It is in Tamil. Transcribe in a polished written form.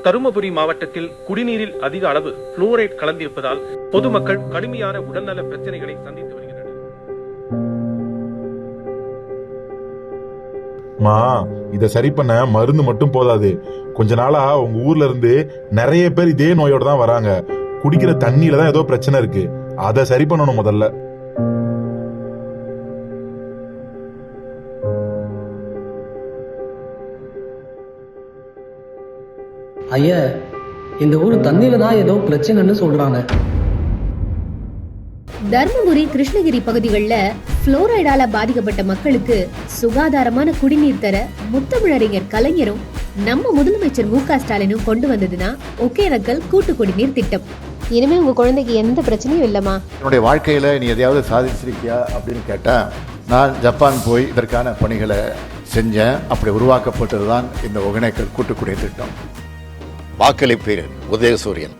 தருமபுரி மாவட்டத்தில் குடிநீரில் அதிக அளவு புளோரைட் கலந்திருப்பதால் பொதுமக்கள் கடுமையான உடல்நல பிரச்சனைகளை சந்தித்து வருகின்றனர். இத சரி பண்ண மருந்து மட்டும் போதாது. கொஞ்ச நாளா உங்க ஊர்ல இருந்து நிறைய பேர் இதே நோயோட தான் வராங்க. குடிக்கிற தண்ணியில தான் ஏதோ பிரச்சனை இருக்கு. அதை சரி பண்ணணும் முதல்ல. ஐயா, இந்த ஊர் தண்ணியில தான் ஏதோ பிரச்சனைன்னு சொல்றாங்க. தர்மபுரி, கிருஷ்ணகிரி பகுதிகளில் புளோரைடால பாதிக்கப்பட்ட மக்களுக்கு சுகாதாரமான குடிநீர் தர முத்தமிழறிஞர் கலைஞரும் நம்ம முதலமைச்சர் மு.க. ஸ்டாலினும் கொண்டு வந்ததுதான் ஒகேனக்கல் கூட்டு குடிநீர் திட்டம். இனிமே உங்க குழந்தைக்கு எந்த பிரச்சனையும் இல்லம்மா. என்னுடைய வாழ்க்கையில நீ எதையாவது சாதிச்சிருக்கியா அப்படின்னு கேட்டா, நான் ஜப்பான் போய் இதற்கான பணிகளை செஞ்சேன். அப்படி உருவாக்கப்பட்டதுதான் இந்த ஒகேனக்கல் கூட்டு குடிநீர் திட்டம். வாக்களிப்பீர் உதயசூரியன்.